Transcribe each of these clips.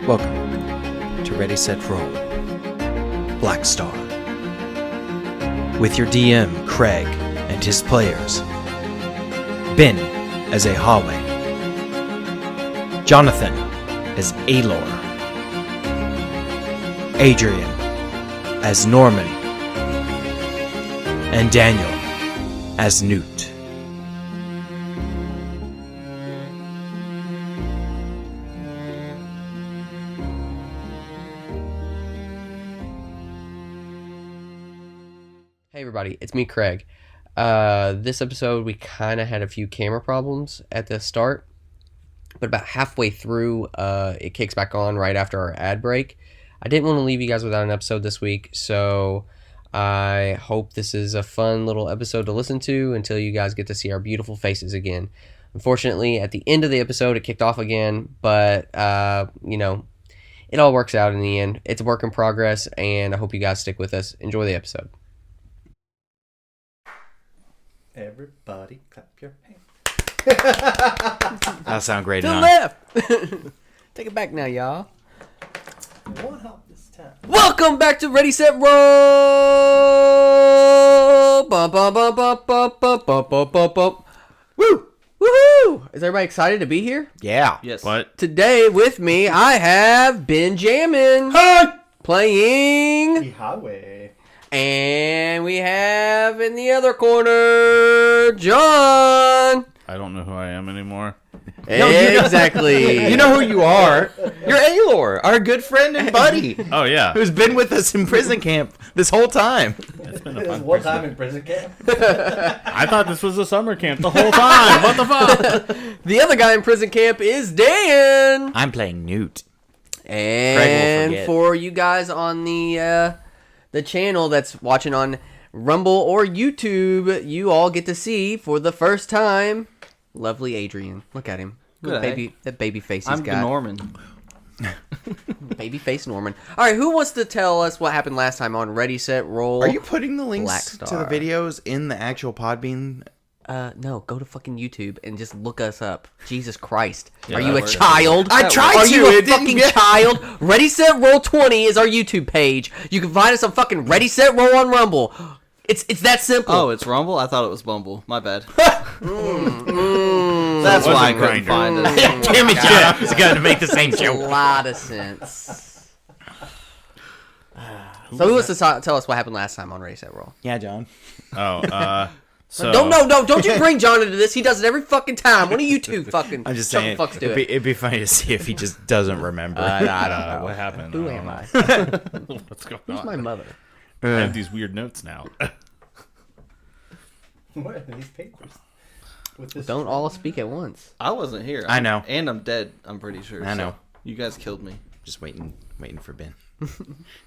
Welcome to Ready, Set, Roll, Black Star. With your DM, Craig, and his players. Ben as a hallway. Jonathan as Aelor. Adrian as Norman. And Daniel as Newt. Hey everybody, it's me, Craig. This episode, we kind of had a few camera problems at the start, but about halfway through, it kicks back on right after our ad break. I didn't want to leave you guys without an episode this week, so I hope this is a fun little episode to listen to until you guys get to see our beautiful faces again. Unfortunately, at the end of the episode, it kicked off again, but, it all works out in the end. It's a work in progress, and I hope you guys stick with us. Enjoy the episode. Everybody clap your hands. That'll sound great. To the left! Take it back now, y'all. One hop this time. Welcome back to Ready, Set, Roll! Bum, bum, bum, bum, bum, bum, bum, bum, bum, bum. Woo! Woohoo! Is everybody excited to be here? Yeah. Yes. What? Today with me, I have Benjamin playing, The highway. and we have in the other corner, John. I don't know who I am anymore. Exactly. You know who you are. You're Aelor, our good friend and buddy, Oh, yeah. who's been with us in prison camp this whole time. It's been a It was fun one prison. time in prison camp. I thought this was a summer camp the whole time. What the fuck? The other guy in prison camp is Dan. I'm playing Newt. And forget. for you guys on the channel that's watching on Rumble or YouTube, you all get to see for the first time lovely Adrian. Look at him. Good, That baby face he's I'm the got. Norman. Baby face Norman. All right, who wants to tell us what happened last time on Ready, Set, Roll? Are you putting the Black links to the Star. videos in the actual Podbean? No, go to fucking YouTube and just look us up. Jesus Christ. Yeah, Are you that a works. child? I tried Are to, you a it didn't fucking get- child? Ready, Set, Roll 20 is our YouTube page. You can find us on fucking Ready, Set, Roll on Rumble. It's that simple. Oh, it's Rumble? I thought it was Bumble. My bad. That's It why I wasn't couldn't Grindr. find it. Damn it, yeah. It's got to make the same Makes a joke. lot of sense. So who wants to tell us what happened last time on Ready, Set, Roll? Yeah, John. Oh, so... Don't you bring John into this. He does it every fucking time. One of you two fucking I'm just shut saying, the fucks to it'd be funny to see if he just doesn't remember. I don't know. What happened? Who I am I? don't know. What's going Who's on? my mother? I have these weird notes now. What are these papers? With this Don't all speak at once. I wasn't here. I know. And I'm dead, I'm pretty sure. I know. So you guys killed me. Just waiting for Ben.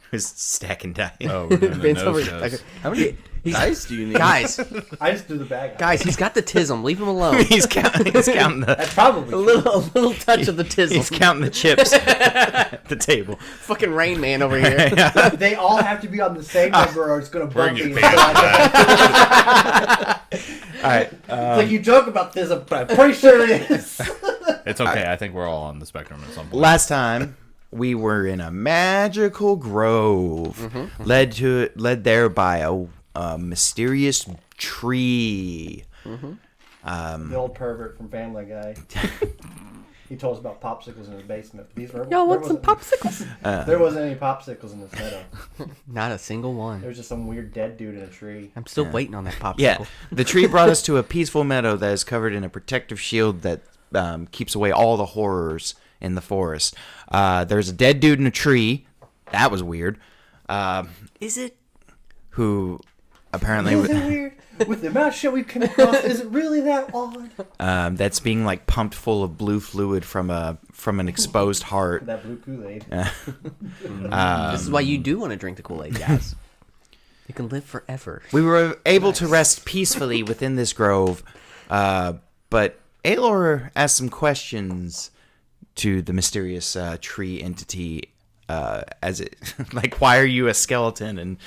Who's stacking dice. Oh, we're doing the Ben's over- no-shows. How many dice do you need? Guys, I just threw the bag out. guys, he's got the tism. Leave him alone. He's counting the. That's probably A little touch of the tism. He's counting the chips at the table. Fucking Rain Man over here. They all have to be on the same number or it's going to bug Bring me. it back. All right. It's like you joke about this, but I'm pretty sure it is. It's okay. I think we're all on the spectrum at some point. Last time we were in a magical grove, led there by a mysterious tree. The old pervert from Family Guy. He told us about popsicles in his basement. Y'all want some popsicles? There wasn't any popsicles in this meadow. Not a single one. There was just some weird dead dude in a tree. I'm still waiting on that popsicle. Yeah, the tree brought us to a peaceful meadow that is covered in a protective shield that keeps away all the horrors in the forest. There's a dead dude in a tree. That was weird. Is it? Who apparently Is it weird? With the amount of shit we've come across, is it really that odd? that's being like pumped full of blue fluid from an exposed heart. That blue Kool-Aid. This is why you do want to drink the Kool-Aid, guys. You can live forever. We were able to rest peacefully within this grove, but Aelor asked some questions to the mysterious tree entity. As it like, why are you a skeleton? And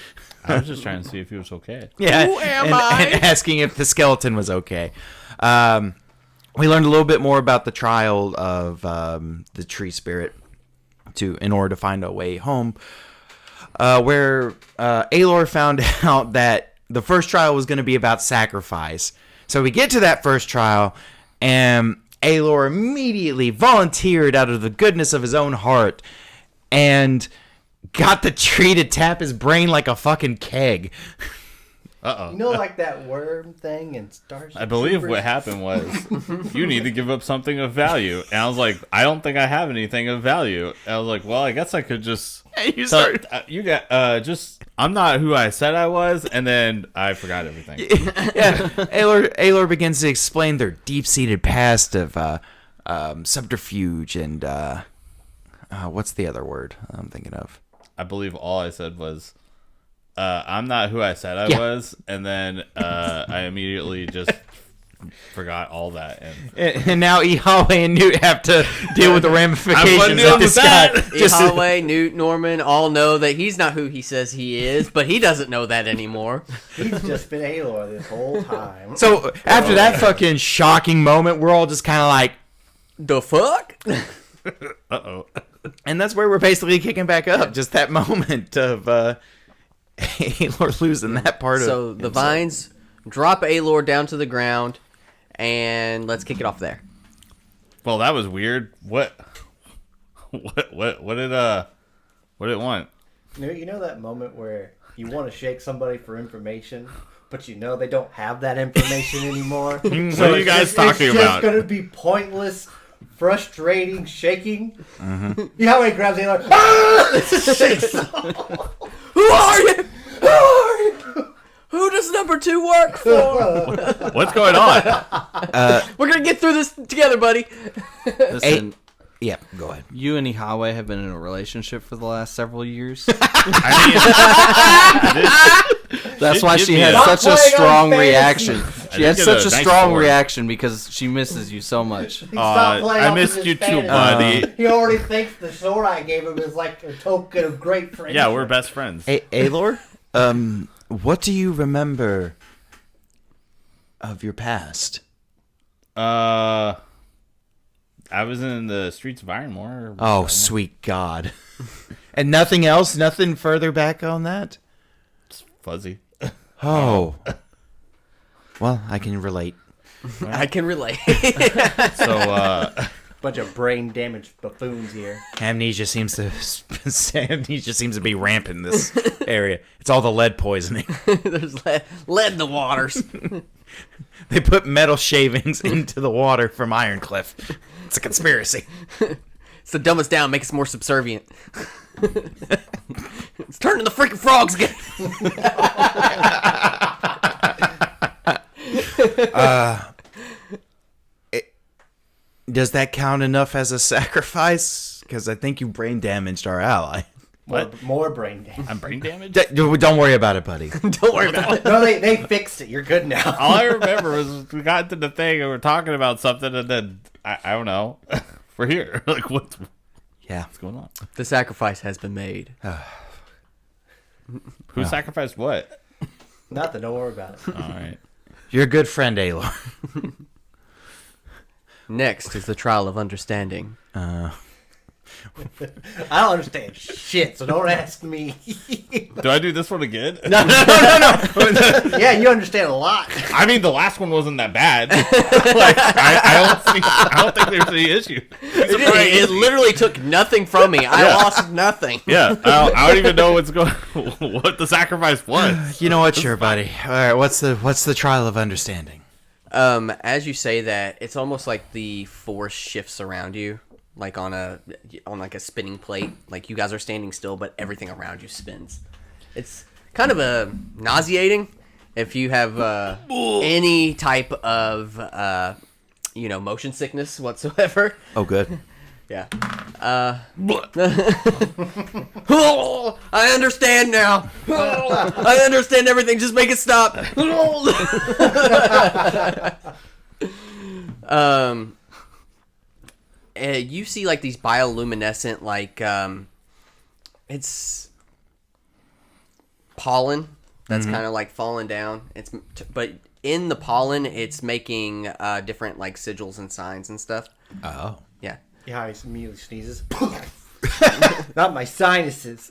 I was just trying to see if he was okay. yeah, Who am I? and asking if the skeleton was okay. We learned a little bit more about the trial of the tree spirit. in order to find a way home. Where Aelor found out that the first trial was going to be about sacrifice. So we get to that first trial, and Aelor immediately volunteered out of the goodness of his own heart and got the tree to tap his brain like a fucking keg. You know, like that worm thing in Starship I believe Troopers? what happened was you need to give up something of value. And I was like, I don't think I have anything of value. And I was like, well, I guess I could just... You start... I'm not who I said I was, and then I forgot everything. Yeah, Aelor begins to explain their deep-seated past of subterfuge and... what's the other word I'm thinking of? I believe all I said was... I'm not who I said I was, and then I immediately just forgot all that. And now Yahweh and Newt have to deal with the ramifications of this guy. Yahweh, Newt, Norman all know that he's not who he says he is, but he doesn't know that anymore. He's just been Aelor this whole time. So after that fucking shocking moment, we're all just kind of like, The fuck? Uh-oh. and that's where we're basically kicking back up. Just that moment of Aelor losing that part of So the himself. vines drop Aelor down to the ground, and let's kick it off there. Well, that was weird. What did it want? You know that moment where you want to shake somebody for information, but you know they don't have that information anymore? What are you guys talking It's about? just going to be pointless, frustrating shaking. Yahweh grabs Aelor. Ah! Shakes. Who are you? Who are you? Who does number 2 work for? What's going on? We're gonna get through this together, buddy. Listen, Yeah, go ahead. you and Yahweh have been in a relationship for the last several years. That's why she had Stop such a playing on strong fantasy. reaction. She did had get such a a nice strong score. reaction because she misses you so much. Stop playing I off missed of you his too, fantasy. buddy. He already thinks the sword I gave him is like a token of great friendship. Yeah, we're best friends. Aelor, what do you remember of your past? I was in the streets of Ironmore. Oh, sweet God. And nothing else? Nothing further back on that? It's fuzzy. Oh. Well, I can relate. I can relate. So, Bunch of brain damaged buffoons here. Amnesia seems to be rampant in this area. It's all the lead poisoning. There's lead in the waters. They put metal shavings into the water from Ironcliff. It's a conspiracy. It's to dumb us down, make us more subservient. It's turning the freaking frogs again. Does that count enough as a sacrifice? Because I think you brain damaged our ally. More brain damage. I'm brain damaged? Don't worry about it, buddy. Don't worry about it. No, they fixed it. You're good now. All I remember was we got to the thing and we're talking about something and then, I don't know, we're here. Like, what's Yeah. going on? The sacrifice has been made. Who sacrificed what? Nothing. Don't worry about it. All right. You're a good friend, Aelor. Next is the trial of understanding. I don't understand shit, so don't ask me. Do I do this one again? Yeah, you understand a lot. I mean, the last one wasn't that bad. Like, I don't think there's any issue. It literally took nothing from me. I lost nothing. Yeah, I don't even know what the sacrifice was. You know what? Sure, buddy. All right, what's the trial of understanding? As you say that, it's almost like the force shifts around you, like on a spinning plate. Like you guys are standing still, but everything around you spins. It's kind of nauseating if you have any type of motion sickness whatsoever. Oh, good. Yeah. I understand now. I understand everything. Just make it stop. You see like these bioluminescent, like it's pollen that's kind of like falling down. But in the pollen, it's making different like sigils and signs and stuff. Oh. Yeah. Yeah, he immediately sneezes. Not my sinuses.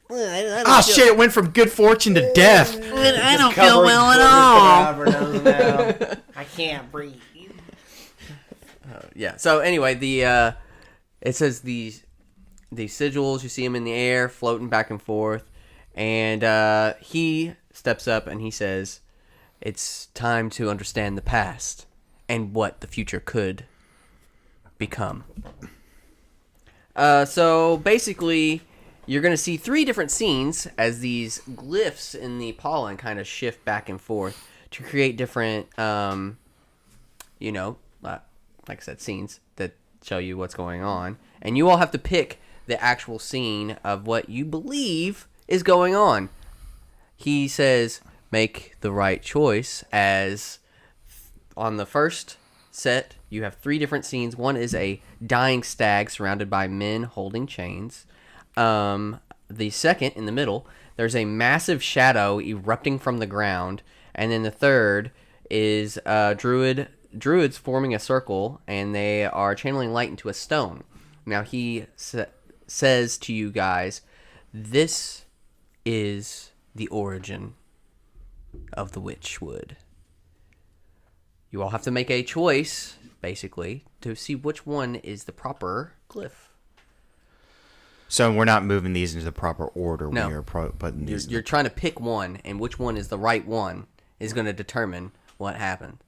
Oh shit! It went from good fortune to death. I don't feel well at all. I can't breathe. Yeah. So anyway, it says these sigils. You see them in the air, floating back and forth, and he steps up and he says, "It's time to understand the past and what the future could become." So basically, you're going to see 3 different scenes as these glyphs in the pollen kind of shift back and forth to create different, like I said, scenes that show you what's going on. And you all have to pick the actual scene of what you believe is going on. He says, make the right choice, as on the first set, you have 3 different scenes. One is a dying stag surrounded by men holding chains. The second, in the middle, there's a massive shadow erupting from the ground. And then the third is druids forming a circle, and they are channeling light into a stone. Now he says to you guys, this is the origin of the Witchwood. You all have to make a choice, basically, to see which one is the proper glyph. So we're not moving these into the proper order No. when you're putting these. You're trying to pick one, and which one is the right one is going to determine what happens.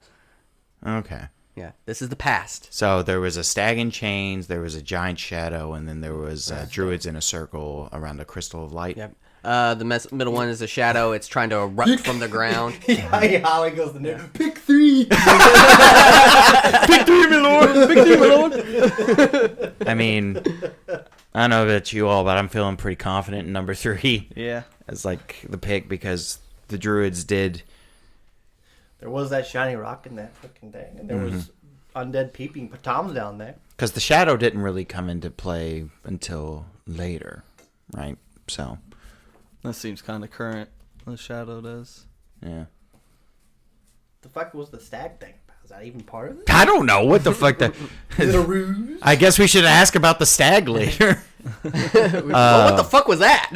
Okay. Yeah, this is the past. So there was a stag in chains, there was a giant shadow, and then there was druids in a circle around a crystal of light. Yep. The middle one is a shadow. It's trying to erupt from the ground. Holly goes the new. Pick 3. Pick 3, my lord! Pick 3, my lord! I mean, I don't know about you all, but I'm feeling pretty confident in number 3 Yeah. as like the pick, because the druids did. There was that shiny rock in that fucking thing, and there was undead peeping toms down there. Because the shadow didn't really come into play until later, right? So, That seems kind of current. The shadow does. yeah. The fuck was the stag thing? Is that even part of it? I don't know what the fuck that. Is it a ruse? I guess we should ask about the stag later. Well, what the fuck was that?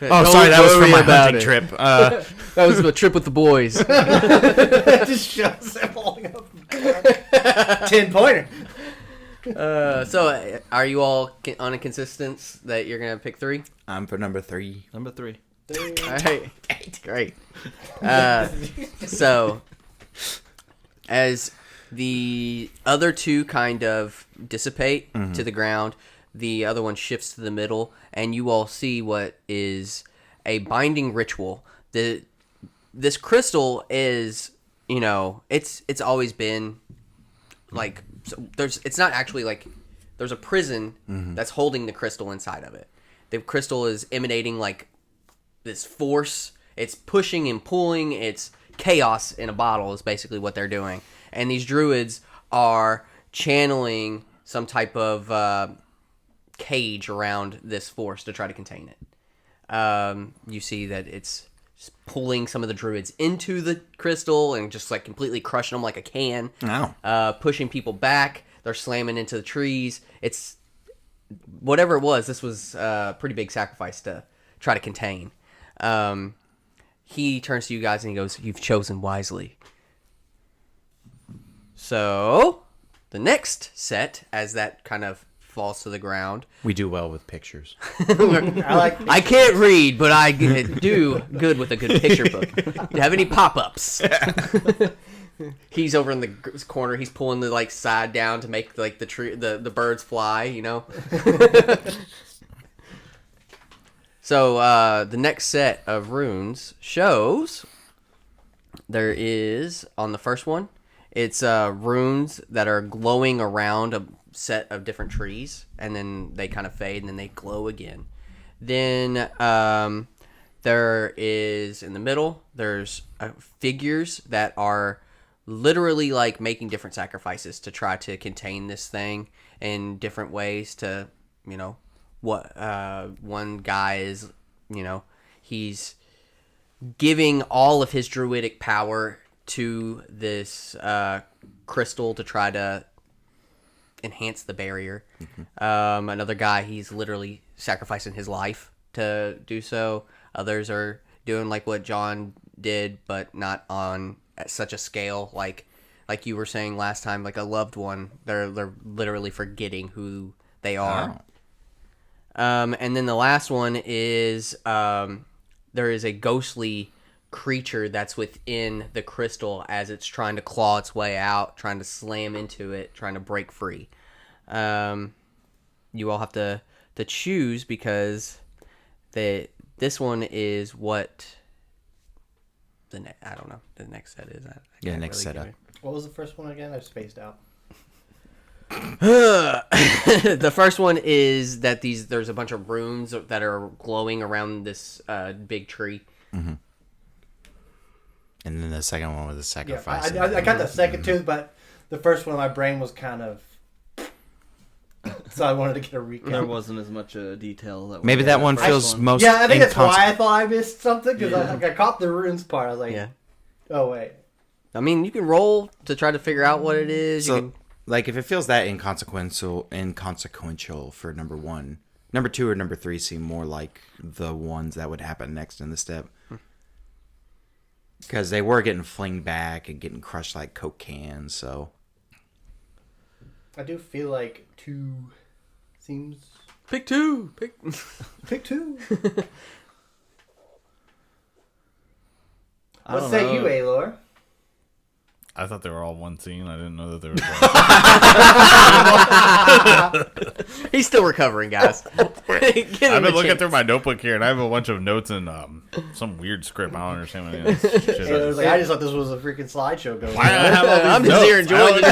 Oh, sorry, that was from my hunting trip. That was a trip with the boys. It just shows him holding up 10-pointer. So, are you all on a consistence that you're going to pick 3? I'm for number 3. Number 3. All right. Great. So, as the other 2 kind of dissipate to the ground, the other one shifts to the middle, and you all see what is a binding ritual. This crystal is, it's always been like, it's not actually like, there's a prison that's holding the crystal inside of it. The crystal is emanating like this force. It's pushing and pulling. It's chaos in a bottle is basically what they're doing. And these druids are channeling some type of cage around this force to try to contain it. You see that it's pulling some of the druids into the crystal and just like completely crushing them like a can. Ow. Pushing people back. They're slamming into the trees. It's whatever it was. This was a pretty big sacrifice to try to contain. He turns to you guys and he goes, "You've chosen wisely." So, the next set, as that kind of falls to the ground. We do well with pictures. I can't read, but I do good with a good picture book. Do you have any pop-ups? He's over in the corner. He's pulling the like side down to make like the birds fly. So the next set of runes shows there is on the first one. It's runes that are glowing around a set of different trees, and then they kind of fade, and then they glow again. Then there is, in the middle, there's figures that are literally like making different sacrifices to try to contain this thing in different ways to, what one guy is, he's giving all of his druidic power to this crystal to try to enhance the barrier. Another guy, he's literally sacrificing his life to do so. Others are doing like what John did, but not on at such a scale. Like you were saying last time, like a loved one. They're literally forgetting who they are. And then the last one is there is a ghostly creature that's within the crystal as it's trying to claw its way out, trying to slam into it, trying to break free. You all have to choose because this one is what I don't know the next set is. Next setup. What was the first one again? I spaced out. The first one is that there's a bunch of runes that are glowing around this big tree. Mm-hmm. And then the second one was the sacrifice. Yeah, I got the second too, but the first one, my brain was kind of. So I wanted to get a recap. There wasn't as much detail. Maybe that one feels most. Yeah, I think that's why I thought I missed something because I caught the runes part. I was like, Yeah. Oh wait. I mean, you can roll to try to figure out what it is. So, like, if it feels that inconsequential for number 1, number 2 or number 3 seem more like the ones that would happen next in the step. Because they were getting flinged back and getting crushed like Coke cans, so. I do feel like 2 seems. Pick 2. Pick 2. I What don't say know. you, Aelor? I thought they were all one scene. I didn't know that they were. He's still recovering, guys. I've been looking through my notebook here, and I have a bunch of notes in some weird script. I don't understand what it is. Aelor's like, I just thought this was a freaking slideshow going Why do I have all these I'm just notes? here enjoying I don't it.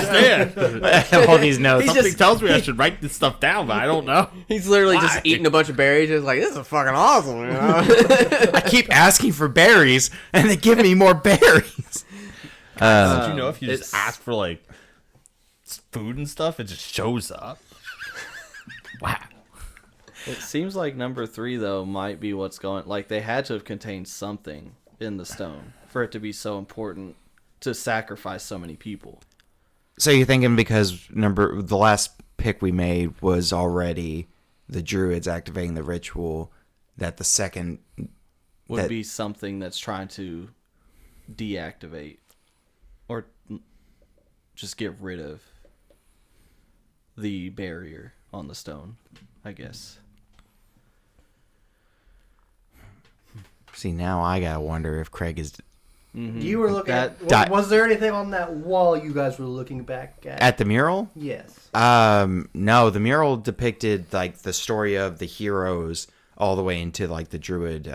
understand. All these notes. Something tells me I should write this stuff down, but I don't know. He's literally Why? just eating a bunch of berries. Just like, this is fucking awesome. You know? I keep asking for berries, and they give me more berries. Did you know if you it's- just ask for like food and stuff, it just shows up? Wow. It seems like number 3 though might be what's going. Like they had to have contained something in the stone for it to be so important to sacrifice so many people. So you're thinking because the last pick we made was already the druids activating the ritual, that the second Would be something that's trying to deactivate or just get rid of the barrier on the stone, I guess. See, now I gotta wonder if Craig is You were looking That- at. Was there anything on that wall you guys were looking back at? at the mural. Yes. No, the mural depicted like the story of the heroes all the way into like the druid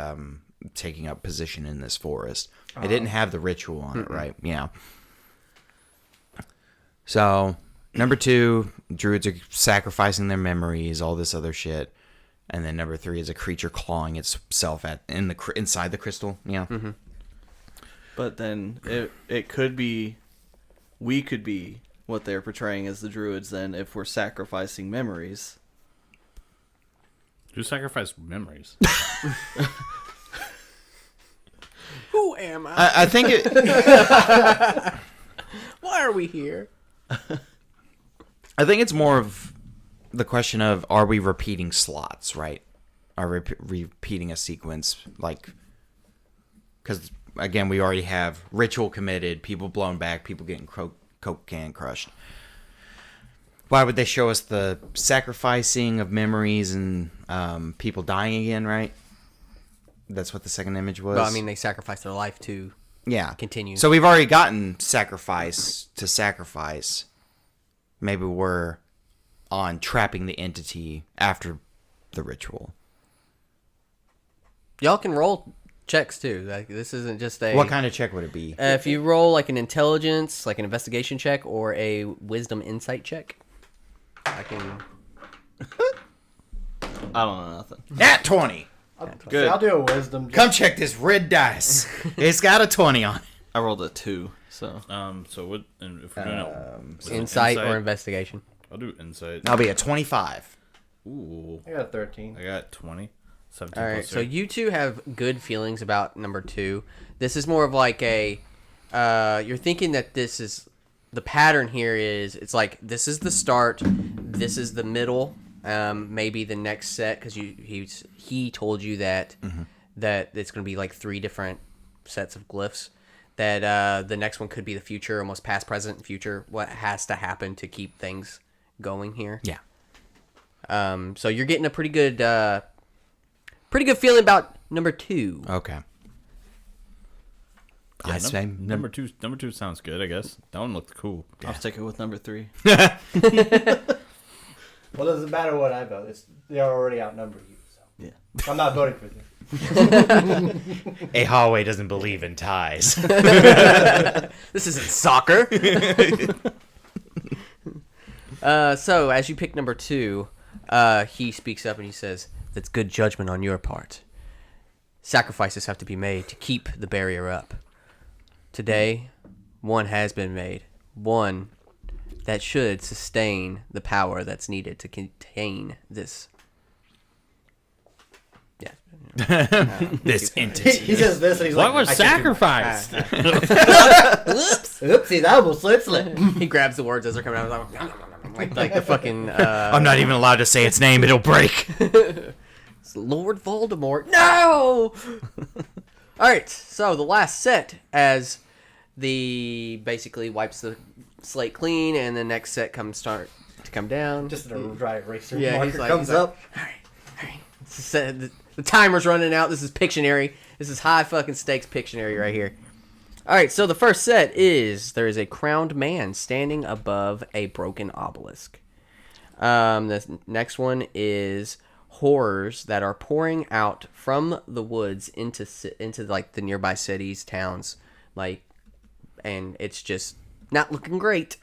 taking up position in this forest. It didn't have the ritual on it, right? Yeah. So, number 2, druids are sacrificing their memories, all this other shit. And then number 3 is a creature clawing itself inside the crystal. Yeah. Mm-hmm. But then it could be, we could be what they're portraying as the druids then if we're sacrificing memories. You sacrifice memories. Who am I? I think it. Why are we here? I think it's more of the question of, are we repeating slots, right? Are we repeating a sequence? Like, because, again, we already have ritual committed, people blown back, people getting Coke can crushed. Why would they show us the sacrificing of memories and people dying again, right? That's what the second image was. Well, I mean, they sacrificed their life to continue. So we've already gotten sacrifice to sacrifice. Maybe we're on trapping the entity after the ritual. Y'all can roll checks too. Like, this isn't just a. What kind of check would it be? If you roll like an intelligence, like an investigation check, or a wisdom insight check, I can. I don't know nothing. Nat 20. Good. I'll do a wisdom. Come check this red dice. It's got a 20 on it. I rolled a 2, so. So what? And if we're doing it, with Insight or investigation. I'll do insight. That'll be a 25. Ooh, I got a 13. I got 20. 17 All right, plus so 3. you two have good feelings about number 2. This is more of like a. You're thinking that this is. The pattern here is, it's like, this is the start. this is the middle. Maybe the next set, because he told you that that it's going to be like 3 different sets of glyphs. That the next one could be the future, almost past, present, and future. What has to happen to keep things going here? Yeah. So you're getting a pretty good feeling about number 2. Okay. Yeah, I say number two sounds good, I guess. That one looked cool. I'll stick it with number 3. Well, it doesn't matter what I vote. They're already outnumbered you. So. Yeah. I'm not voting for this. a hallway doesn't believe in ties. This isn't soccer. So as you pick number 2, he speaks up and he says, "That's good judgment on your part. Sacrifices have to be made to keep the barrier up. Today, one has been made. One that should sustain the power that's needed to contain this." Yeah. This He entity. says this and he's What like, was sacrificed? Oopsie, that almost slip. He grabs the words as they're coming out. Like the fucking... I'm not even allowed to say its name. It'll break. It's Lord Voldemort. No! Alright, so the last set, as the basically wipes the slate clean, and the next set come down. Just a dry eraser Yeah, marker he's like, comes up. Alright. The timer's running out. This is Pictionary. This is high fucking stakes Pictionary right here. Alright, so the first set is there is a crowned man standing above a broken obelisk. The next one is horrors that are pouring out from the woods into like the nearby cities, towns, like, and it's just not looking great.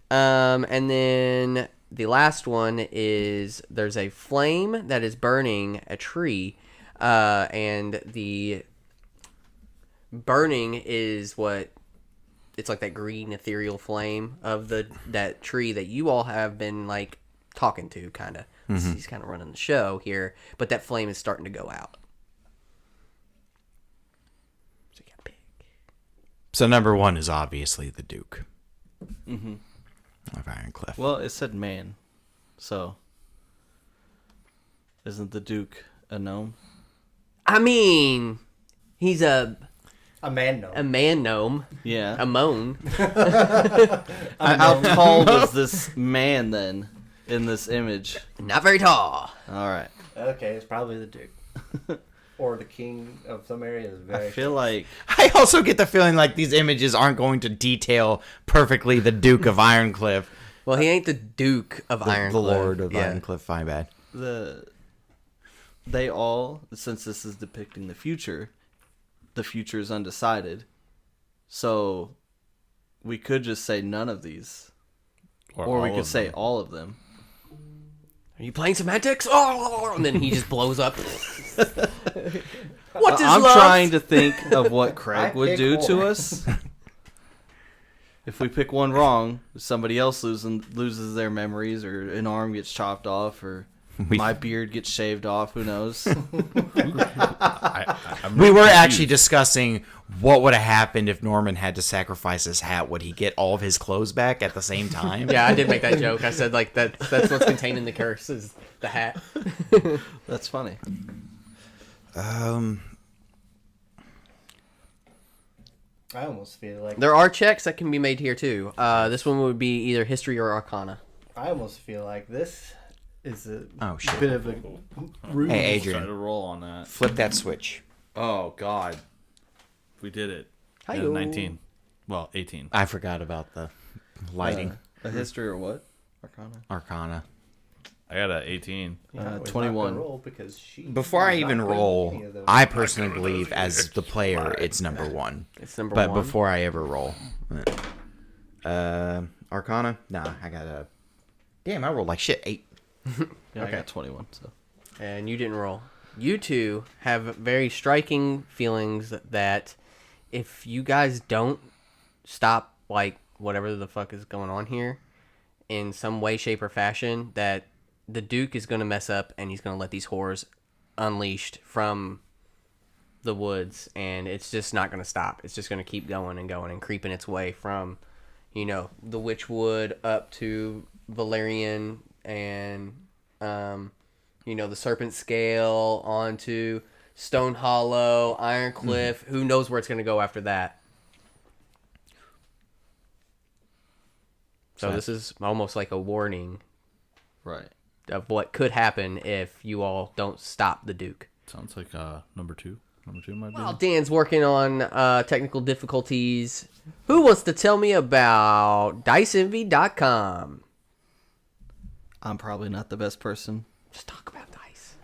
And then the last one is there's a flame that is burning a tree, and the burning is what it's like, that green ethereal flame of that tree that you all have been like talking to, kind of. He's kind of running the show here, but that flame is starting to go out. So you gotta pick. So number 1 is obviously the Duke of Ironcliff. Well, it said man, so isn't the Duke a gnome? I mean, he's a man gnome, Yeah. a moan. How tall was this man then in this image? Not very tall. All right. Okay, it's probably the Duke. Or the king of some areas. Very I feel like I also get the feeling like these images aren't going to detail perfectly the Duke of Ironcliff. Well, he ain't the Duke of Ironcliff. The Lord of Yeah. Ironcliff, my bad. they all, since this is depicting the future is undecided. So we could just say none of these. Or we could say all of them. Are you playing semantics? Oh, and then he just blows up. What is I'm love? trying to think of what I Craig would pick do to one. us. If we pick one wrong, somebody else loses their memories, or an arm gets chopped off, or my beard gets shaved off. Who knows? We were actually discussing what would have happened if Norman had to sacrifice his hat. Would he get all of his clothes back at the same time? Yeah, I did make that joke. I said like that's what's contained in the curse is the hat. That's funny. I almost feel like There are checks that can be made here too. This one would be either history or arcana. I almost feel like this is a Oh, shit. bit of a ruse. Hey, Try to Adrian, roll on that. flip that switch. Oh God, we did it. Yeah, Hi-yo. 19. Well, 18. I forgot about the lighting. A history or what? Arcana. I got a 18. You know, it's not 21. gonna roll because she Before I is not even good at roll, any of those. I personally believe as the player, it's number 1. It's number But 1. before I ever roll. Arcana? Nah, I got a... Damn, I rolled like shit. 8. Yeah, Okay. I got 21. So And you didn't roll. You two have very striking feelings that if you guys don't stop, like, whatever the fuck is going on here in some way, shape, or fashion, that the Duke is going to mess up and he's going to let these horrors unleashed from the woods, and it's just not going to stop. It's just going to keep going and creeping its way from, the Witchwood up to Valerian and the Serpent Scale onto Stone Hollow, Iron Cliff. Who knows where it's going to go after that? So this is almost like a warning Right. of what could happen if you all don't stop the Duke. Sounds like number two. Number two might be. While Dan's working on technical difficulties, who wants to tell me about DiceEnvy.com? I'm probably not the best person. Just talk about dice.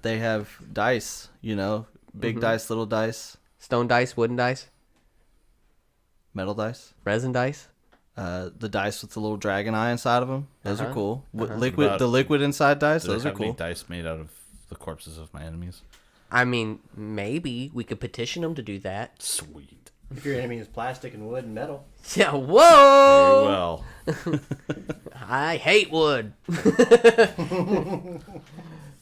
They have dice, big dice, little dice, Stone dice, wooden dice, metal dice. resin dice. The dice with the little dragon eye inside of them. Those are cool. Liquid, About- the liquid inside dice. Do they Those are have any cool. dice made out of the corpses of my enemies? I mean, maybe we could petition them to do that. Sweet. If your enemy is plastic and wood and metal. Yeah, whoa! Very well. I hate wood.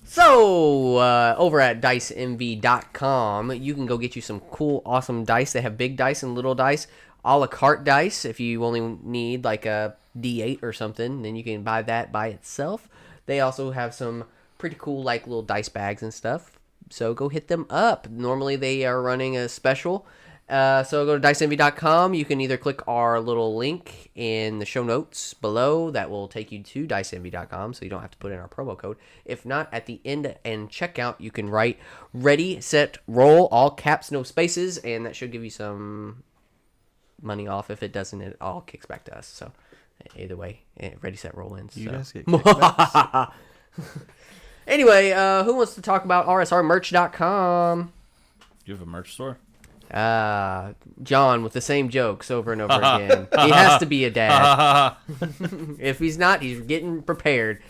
So, over at DiceEnvy.com, you can go get you some cool, awesome dice. They have big dice and little dice. A la carte dice, if you only need like a D8 or something, then you can buy that by itself. They also have some pretty cool like little dice bags and stuff. So go hit them up. Normally they are running a special. So go to DiceEnvy.com. You can either click our little link in the show notes below. That will take you to DiceEnvy.com, so you don't have to put in our promo code. If not, at the end and checkout, you can write Ready, Set, Roll, all caps, no spaces, and that should give you some money off. If it doesn't, it all kicks back to us. So either way, Ready, Set, Roll ins. You so. guys get kickbacks. Anyway, who wants to talk about rsrmerch.com? You have a merch store? John with the same jokes over and over again. He has to be a dad. If he's not, he's getting prepared.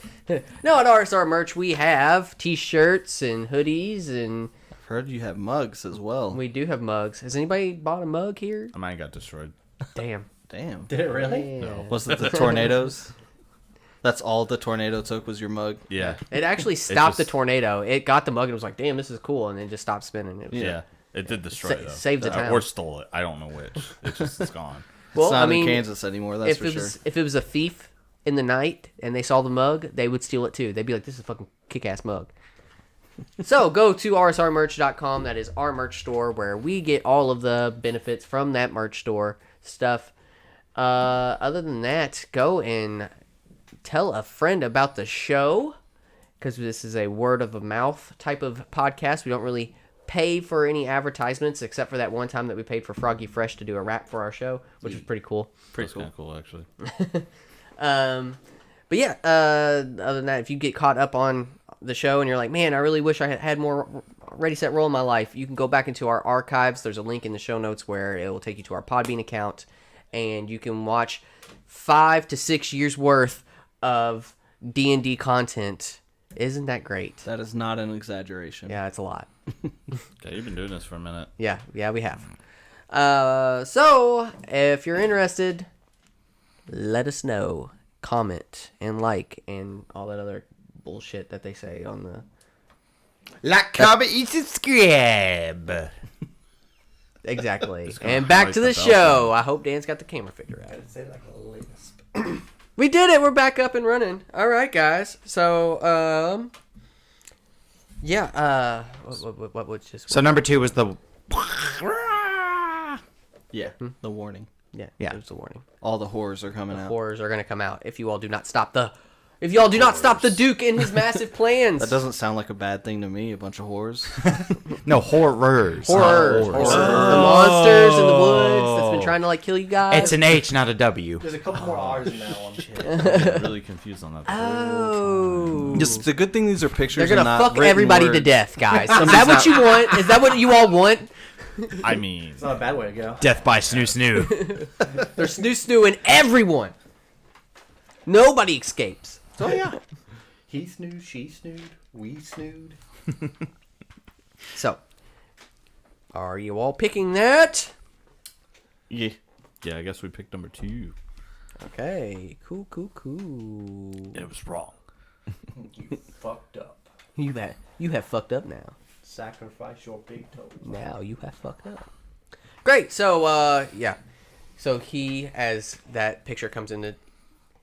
No, at RSR Merch, we have t-shirts and hoodies, and I've heard you have mugs as well. we do have mugs. Has anybody bought a mug here? Mine got destroyed. Damn. Damn. Did it really? Yeah. Was it the tornadoes? That's all the tornado took was your mug? Yeah. It actually stopped the just- tornado. It got the mug and was like, damn, this is cool, and then just stopped spinning. It was Yeah. It did destroy it, though. saved the town. Or stole it. I don't know which. It's gone. Well, It's not I mean, in Kansas anymore, that's if for it sure. was if it was a thief in the night and they saw the mug, they would steal it too. They'd be like, "This is a fucking kick-ass mug." So go to rsrmerch.com. That is our merch store where we get all of the benefits from that merch store stuff. Other than that, go and tell a friend about the show, because this is a word of mouth type of podcast. We don't really pay for any advertisements except for that one time that we paid for Froggy Fresh to do a rap for our show, which was pretty cool. Pretty kind of cool, actually. But yeah, other than that, if you get caught up on the show and you're like, man, I really wish I had more Ready, Set, Roll in my life, you can go back into our archives. There's a link in the show notes where it will take you to our Podbean account, and you can watch 5 to 6 years worth of D&D content. Isn't that great? That is not an exaggeration. Yeah, it's a lot. Okay, you've been doing this for a minute. Yeah, we have. So, if you're interested, let us know. Comment and like and all that other bullshit that they say on the... Like, comment, and subscribe. Exactly. gonna And back highlight to the the bell show. I hope Dan's got the camera figured out. I'd say like a lisp. We did it. We're back up and running. All right, guys. So, yeah. What was just? So number 2 was the... Yeah, the warning. Yeah. Yeah. It was a warning. All the horrors are coming out. Horrors are gonna come out if you all do not stop the. If y'all do not stop the Duke in his massive plans. That doesn't sound like a bad thing to me, a bunch of horrors. No, horrors. Horrors. Not Horrors. whores. The monsters in the woods that's been trying to like kill you guys. It's an H, not a W. There's a couple more R's in that one. I'm really confused on that. Oh. Just the good thing these are pictures. They're gonna and not fuck written everybody to words. death, guys. Is that what you want? Is that what you all want? I mean, It's not a bad way to go. Death by snoo snoo. They're snoo-snooing everyone. Nobody escapes. So yeah. He snood, she snood, we snood. So, are you all picking that? Yeah. yeah, I guess we picked number 2. Okay, cool. It was wrong. You fucked up. You have fucked up now. Sacrifice your big toes. Now you have fucked up. Great. So, yeah. So he, as that picture comes into,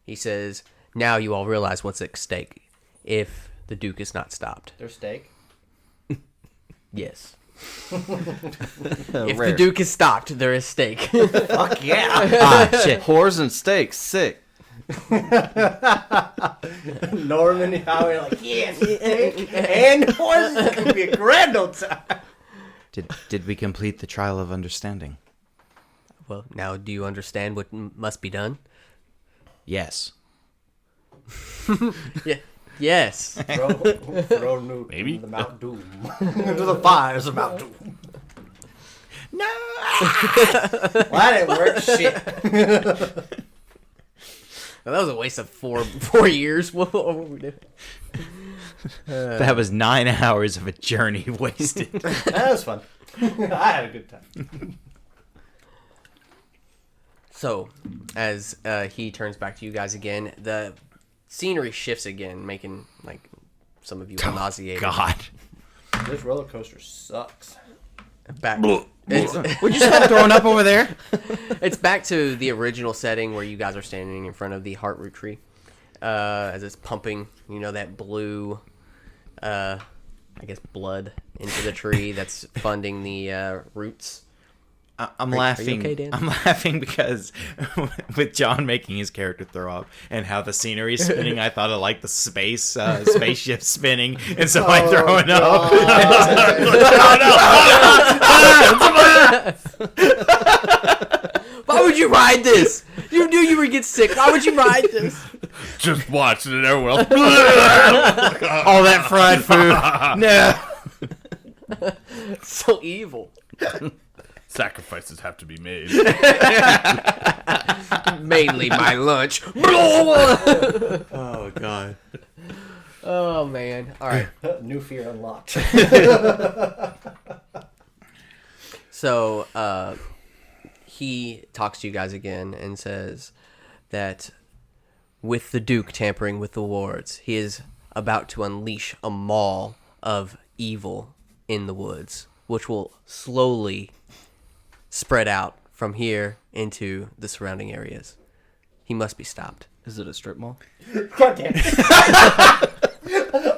he says, Now you all realize what's at stake if the Duke is not stopped. Their steak. Yes. If the Duke is stopped, there is stake. Fuck yeah. Ah, shit. Whores and steaks, sick. Norman and Howie are like, yes, steak and horses. It's going to be a grand old time. Did we complete the trial of understanding? Well, now do you understand what must be done? Yes. Yeah. Yes. Throw Newt Maybe. into the Mount Doom. Into the fires of Mount Doom. No. Well, that didn't work. Shit. Well, that was a waste of four years. What were we doing? That was 9 hours of a journey wasted. That was fun. I had a good time. So, as he turns back to you guys again, the scenery shifts again, making like some of you nauseated. God. This roller coaster sucks. Back. Would you stop throwing up over there? It's back to the original setting where you guys are standing in front of the heartroot tree, as it's pumping. You know that blue, I guess blood into the tree that's funding the roots. I'm Are you laughing. okay, Dan? I'm laughing because with John making his character throw up and how the scenery is spinning, I thought of like the spaceship spinning, and so I throwing up. Why would you ride this? You knew you would get sick. Why would you ride this? Just watching it, everyone else. All that fried food. No. So evil. Sacrifices have to be made. Mainly my lunch. Oh God. Oh man. All right. New fear unlocked. So he talks to you guys again and says that with the Duke tampering with the wards, he is about to unleash a maw of evil in the woods, which will slowly spread out from here into the surrounding areas. He must be stopped. Is it a strip mall? God damn it.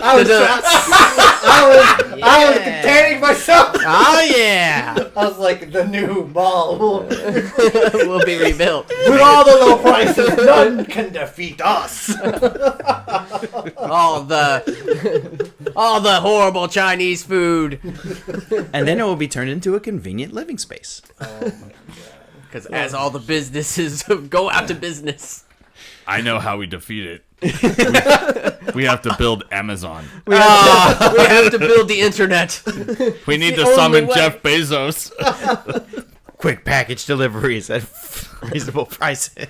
I was containing myself. Oh yeah, I was like, the new mall. will be rebuilt. With all the low prices, none can defeat us. All the horrible Chinese food. And then it will be turned into a convenient living space. Because as all the businesses go out to business. I know how we defeat it. We have to build Amazon. We have to build the internet. We need the to summon only way. Jeff Bezos. Quick package deliveries at reasonable prices.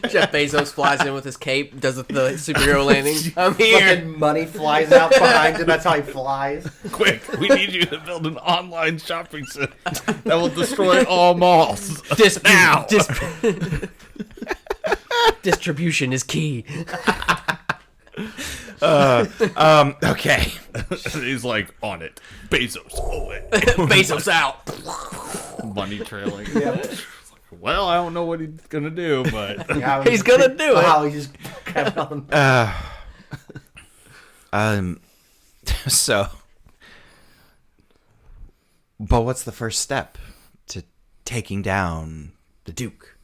Jeff Bezos flies in with his cape, does the superhero landing. I'm here. Fucking money flies out behind him. That's how he flies. Quick, we need you to build an online shopping center that will destroy all malls. Now. Distribution is key. Okay. He's like on it. Bezos. Oh, wait. Bezos out. Money trailing. Well, I don't know what he's gonna do, but He's gonna do it. How he just kept on. So, but what's the first step to taking down the Duke?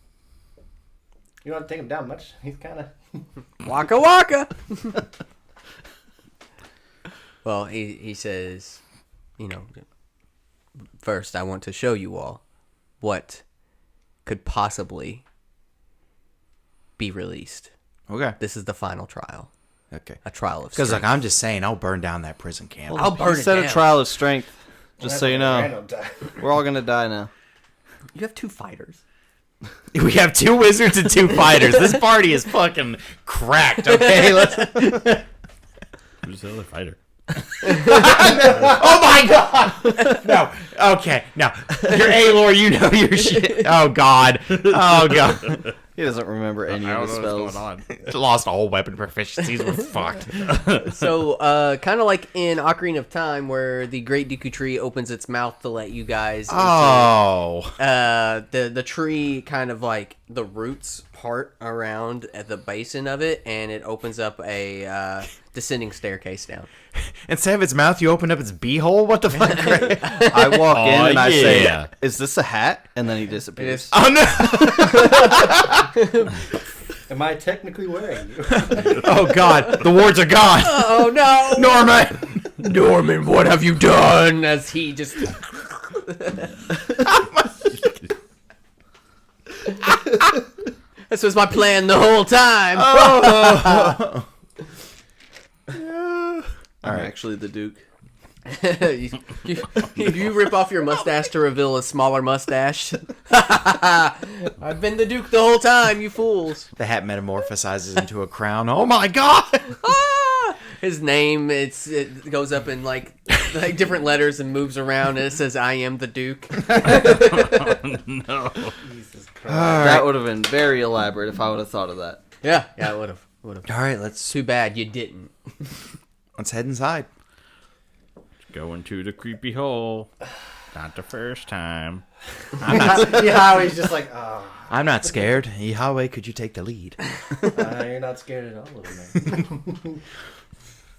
You don't have to take him down much. He's kind of. Waka waka. Well, he says, first I want to show you all what could possibly be released. Okay. This is the final trial. Okay. A trial of Because strength. I'm just saying, I'll burn down that prison camp. I'll burn He it said down. a trial of strength. Just so you know, Random time. we're all gonna die now. You have 2 fighters. We have 2 wizards and 2 fighters. This party is fucking cracked. Okay. Let's. who's the other fighter? Oh my God! No. Okay. Now you're Aelor. You know your shit. Oh God. Oh God. He doesn't remember any I of don't the know what's spells. going on. Lost all weapon proficiencies. We're fucked. So, kind of like in Ocarina of Time, where the Great Dooku Tree opens its mouth to let you guys. Oh. The tree kind of like the roots part around at the basin of it, and it opens up a descending staircase down. Instead of its mouth, you open up its beehole? What the fuck? I walk in and I say, yeah. "Is this a hat?" And then he disappears. Oh, no! Am I technically wearing you? Oh, God. The wards are gone. Oh no, Norman! Norman, what have you done? As he just. This was my plan the whole time. I'm actually the Duke. you rip off your mustache to reveal a smaller mustache. I've been the Duke the whole time, you fools. The hat metamorphosizes into a crown. Oh, my God! His name, it goes up in like different letters and moves around, and it says, "I am the Duke." No. Jesus Christ. That would have been very elaborate if I would have thought of that. Yeah, it would have. All right, let's Too bad you didn't. head inside. Going to the creepy hole. Not the first time. Yeah, he's just like, oh, I'm not scared. Yahweh, could you take the lead? you're not scared at all of me.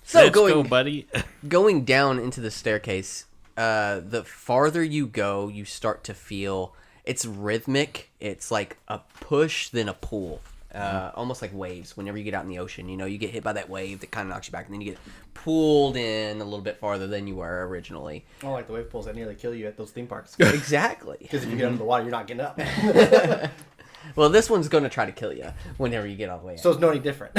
So Let's go, buddy. going down into the staircase, the farther you go, you start to feel it's rhythmic. It's like a push, then a pull. Almost like waves. Whenever you get out in the ocean, you get hit by that wave that kind of knocks you back, and then you get pulled in a little bit farther than you were originally. I don't like the wave pools that nearly kill you at those theme parks. Exactly. Because if you get under the water, you're not getting up. Well, this one's going to try to kill you whenever you get all the way out. So it's no any different.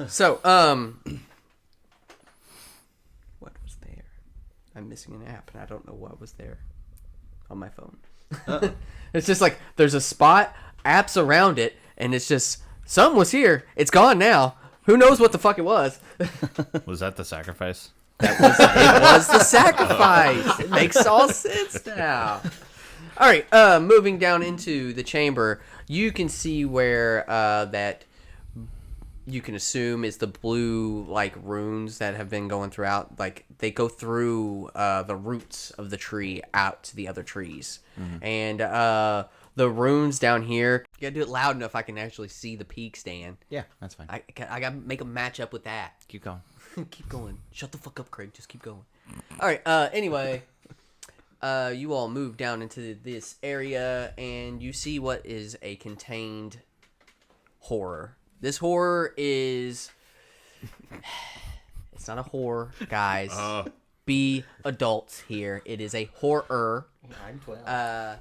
So, what was there? I'm missing an app, and I don't know what was there on my phone. It's just like there's a spot, apps around it, and it's just something was here. It's gone now. Who knows what the fuck it was? Was that the sacrifice? It was the sacrifice. It makes all sense now. All right, moving down into the chamber, you can see where that you can assume is the blue like runes that have been going throughout. Like they go through the roots of the tree out to the other trees, and the runes down here. You gotta do it loud enough I can actually see the peak stand. Yeah, that's fine. I gotta make them match up with that. Keep going. Keep going. Shut the fuck up, Craig. Just keep going. All right. Anyway, you all move down into this area, and you see what is a contained horror. This horror is... It's not a horror, guys. Be adults here. It is a horror. I'm 12.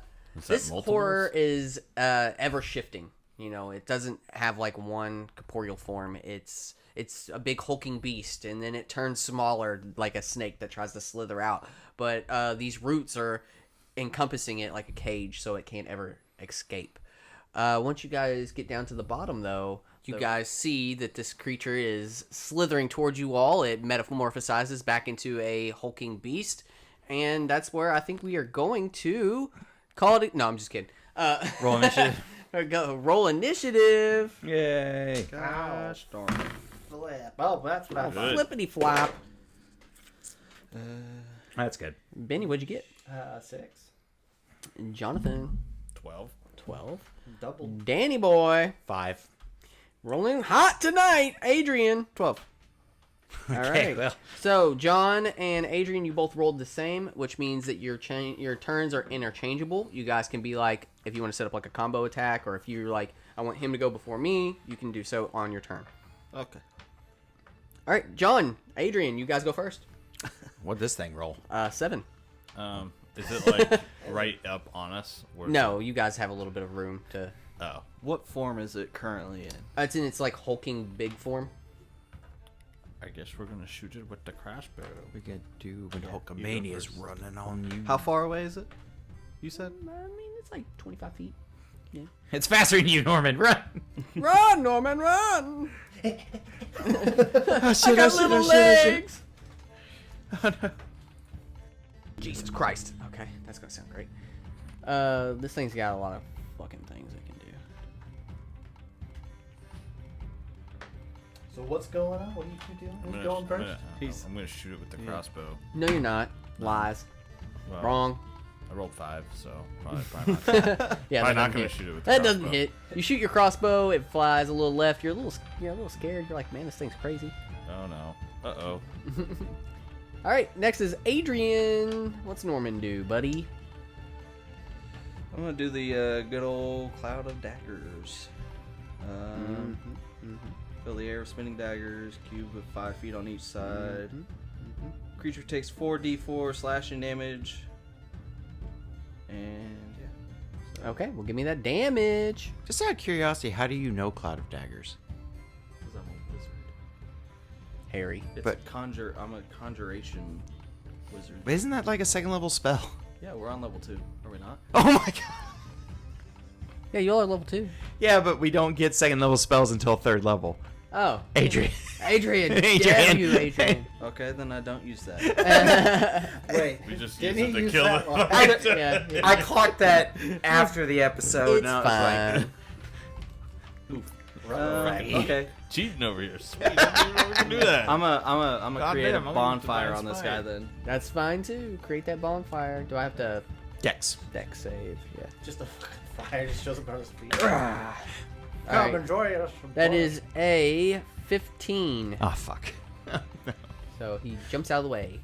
This horror is ever shifting. It doesn't have like one corporeal form. It's a big hulking beast, and then it turns smaller like a snake that tries to slither out. But these roots are encompassing it like a cage, so it can't ever escape. Once you guys get down to the bottom, though, you guys see that this creature is slithering towards you all. It metamorphosizes back into a hulking beast, and that's where I think we are going to call it. No, I'm just kidding. Roll initiative. Go roll initiative. Yay. Gosh darn. Flip. Oh, that's what I thought. Flippity flop. That's good. Benny, what'd you get? 6. Jonathan, 12. 12. Double. Danny boy, 5. rolling hot tonight. Adrian, 12. All right. well. So John and Adrian, you both rolled the same, which means that your turns are interchangeable. You guys can be like, if you want to set up like a combo attack, or if you're like, I want him to go before me, you can do so on your turn. Okay. All right, John, Adrian, you guys go first. What'd this thing roll? 7. Is it like right up on us? Or is No, you guys have a little bit of room to. it- Oh. What form is it currently in? It's in its like hulking big form. I guess we're gonna shoot it with the crossbow. We could do when Hulkamania's first. running on you. How far away is it? You said? I mean, it's like 25 feet. It's faster than you, Norman. Run! Run, Norman, run! Oh, I got little legs. Jesus Christ. Okay, that's gonna sound great. This thing's got a lot of fucking things it can do. So what's going on? What are you two doing? Who's going first? I'm gonna shoot it with the crossbow. No, you're not. Lies. Well, Wrong. I rolled 5, so probably not. Yeah, Probably not doesn't gonna hit. shoot it with the That doesn't crossbow. hit. You shoot your crossbow, it flies a little left. You're a little scared. You're like, man, this thing's crazy. Oh no. Uh-oh. All right, next is Adrian. What's Norman do, buddy? I'm gonna do the good old cloud of daggers. Fill the air with spinning daggers. Cube with 5 feet on each side. Creature takes 4d4 slashing damage. And yeah. Okay, well, give me that damage. Just out of curiosity, how do you know Cloud of Daggers? Because I'm a wizard. Harry. It's But- I'm a conjuration wizard. But isn't that like a second level spell? Yeah, we're on level 2. Are we not? Oh my god. Yeah, you all are level 2. Yeah, but we don't get second level spells until 3rd level. Oh. Adrian. Adrian. Adrian. Damn you, Adrian. Okay, then I don't use that. Wait, We just didn't used it he to use kill that the one? Yeah. I clocked that after the episode. It's and I was fine. Right. Okay. Cheating over here. Sweet. I didn't even know we could do that. I'm a God create damn, a I'm gonna use the bonfire Divine on this Smite. guy then. That's fine, too. Create that bonfire. Do I have to Dex. deck save? Yeah. Just a fucking fire just shows up on his feet. All Come right. enjoy us. That is a 15. Oh fuck. So he jumps out of the way.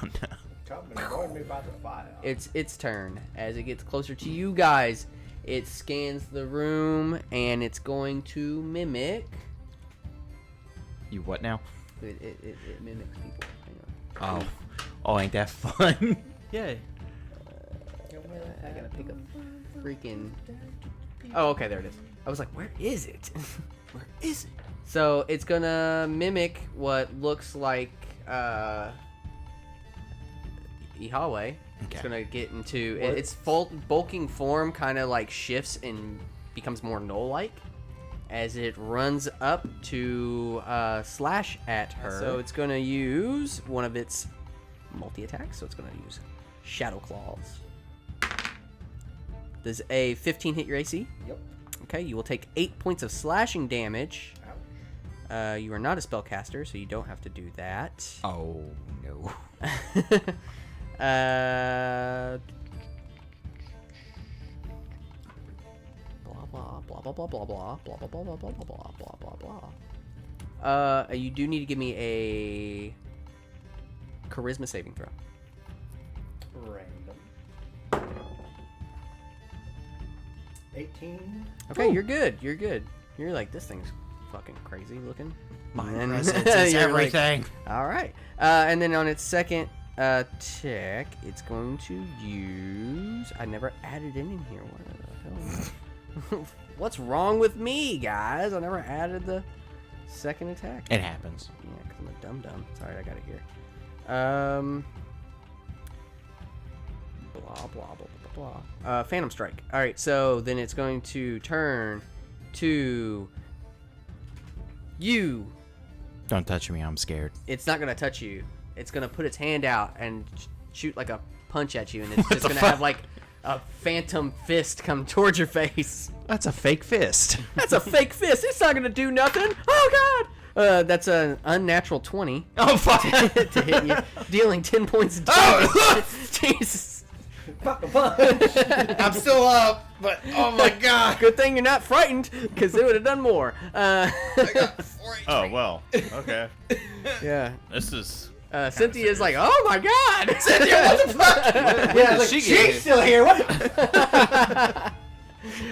Oh no. Come and join me by the fire. It's its turn. As it gets closer to you guys, it scans the room and it's going to mimic. You what now? It mimics people. Hang on. Oh, ain't that fun? Yay. I gotta pick a freaking. Oh, okay, there it is. I was like, where is it? Where is it? So it's gonna mimic what looks like Ihaway. It's Okay. gonna get into its bulking form, kind of like shifts and becomes more gnoll-like as it runs up to slash at her. So it's gonna use one of its multi-attacks. So it's gonna use Shadow Claws. Does a 15 hit your AC? Yep. Okay, you will take 8 points of slashing damage. Ouch. You are not a spellcaster, so you don't have to do that. Oh no. Blah blah blah blah blah blah blah blah blah blah blah blah blah blah blah blah. You do need to give me a charisma saving throw. Random. 18. Okay, you're good. You're good. You're like, this thing's fucking crazy looking. My And- presence is you're like, everything. all right. And then on its second attack, it's going to use. I never added it in here. What the hell? What's wrong with me, guys? I never added the second attack. It happens. Yeah, because I'm a dum-dum. Sorry, I got it here. Blah, blah, blah, blah, blah. Phantom Strike. All right, so then it's going to turn to you. Don't touch me. I'm scared. It's not going to touch you. It's going to put its hand out and shoot like a punch at you, and it's just the going to fuck? have like a phantom fist come towards your face. That's a fake fist. That's a fake fist. It's not going to do nothing. Oh, God. That's an unnatural 20 Oh fuck. to hit you, dealing 10 points of damage. Jesus. Fuck a punch. I'm still up, but oh my god. Good thing you're not frightened, because it would have done more. Oh, well. Okay. Yeah. This is... Cynthia's like, oh my God. Cynthia, what the fuck? Yeah, like, she get she's it? still here. What?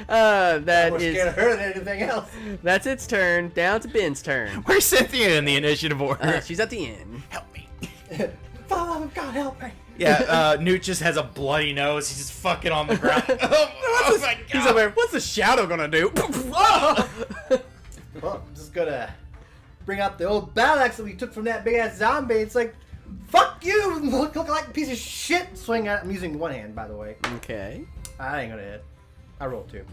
That We're is, scared of her than anything else. that's its turn. Down to Ben's turn. Where's Cynthia in the initiative order? She's at the end. Help me. For the love of God, help me. Yeah, Newt just has a bloody nose. He's just fucking on the ground. Oh my god. He's over there. What's the shadow gonna do? Well, I'm just gonna bring out the old battle axe that we took from that big ass zombie. It's like, fuck you! Look like a piece of shit. Swing at. I'm using one hand, by the way. Okay. I ain't gonna hit. I rolled 2.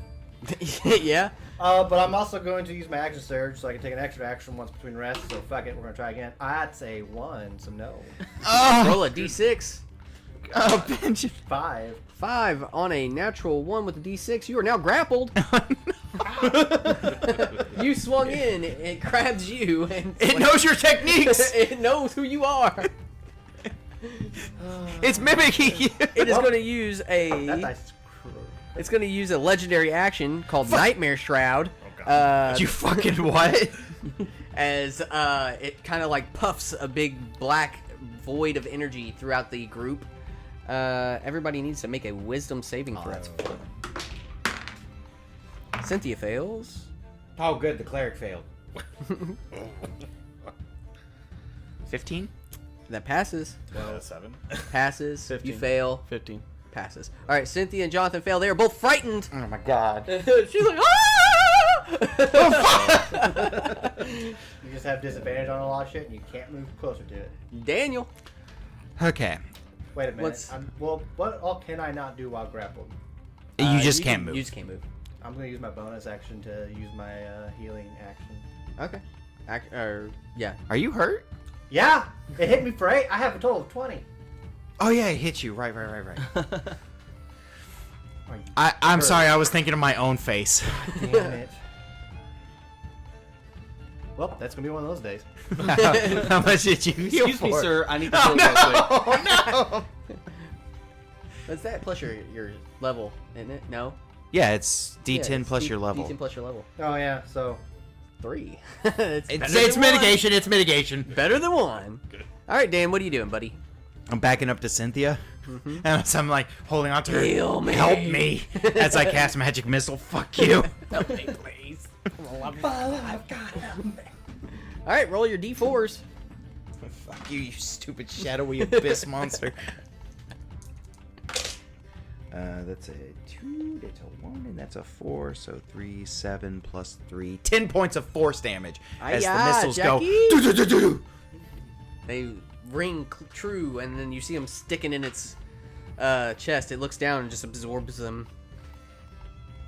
Yeah. But I'm also going to use my action surge so I can take an extra action once between rests. So fuck it, we're gonna try again. I'd say 1, so no. Roll a d6. Oh, Benjamin. 5. 5 on a natural 1 with a d6. You are now grappled. You swung in. It grabs you and It knows your techniques. it knows who you are. It's mimicking you. It is going to use That a. dice. It's going to use a legendary action called Nightmare Shroud. You fucking what? As it kind of like puffs a big black void of energy throughout the group. Everybody needs to make a wisdom saving throw. Cynthia fails. Oh, good. The cleric failed. 15? That passes. 7. Passes. 15. You fail. 15. Passes. All right, Cynthia and Jonathan fail. They are both frightened. Oh my god. She's like, ah! You just have disadvantage on a lot of shit, and you can't move closer to it. Daniel. Okay. Wait a minute. What's- Well, what all can I not do while grappled? You just can't can- move. You just can't move. I'm gonna use my bonus action to use my healing action. Okay. Yeah. Are you hurt? Yeah, it hit me for 8. I have a total of 20. Oh yeah, it hit you. Right. Are you I'm hurt? sorry, I was thinking of my own face. Damn it. Well, that's gonna be one of those days. How much did you heal Excuse me, for? sir. I need to heal real quick. Oh no! What's that plus your level, isn't it? No. Yeah, it's D10 Yeah, it's plus your level. D10 plus your level. Oh yeah, so 3. it's It's better than mitigation. It's mitigation. One. Better than 1. All right, Dan. What are you doing, buddy? I'm backing up to Cynthia, and so I'm like holding on to her. Heal me. Help me! As I cast magic missile. Fuck you. Help me, please. All right, roll your D4s. Fuck you, you stupid shadowy abyss monster. That's a 2, that's a 1, and that's a 4, so 3, 7 plus 3. 10 points of force damage as the Aye-ya, missiles Jackie. go. Do-do-do-do. They ring true, and then you see them sticking in its chest. It looks down and just absorbs them.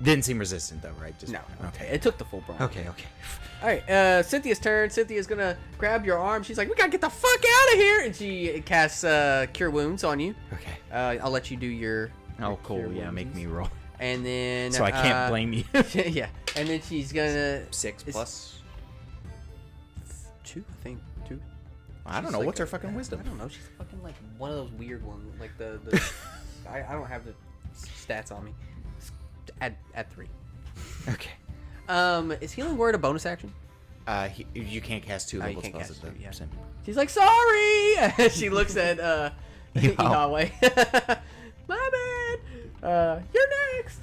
Didn't seem resistant though, right? Just, No. Okay. It took the full brunt. Okay. All right, Cynthia's turn. Cynthia's gonna grab your arm. She's like, "We gotta get the fuck out of here!" And she casts Cure Wounds on you. Okay. I'll let you do your. Oh, your cool. Cure Yeah, make Wounds. me roll. And then. So I can't blame you. Yeah, and then she's gonna 6 it's- plus. 2, I think 2. I don't She's know. like What's her a- fucking wisdom? I don't know. She's fucking like one of those weird ones. Like the I don't have the stats on me. Add 3. Okay. Is Healing Word a bonus action? You can't cast 2 Oh, you level can't spells cast at the two, yeah. same. She's like, sorry. She looks at Yahweh. My bad. You're next.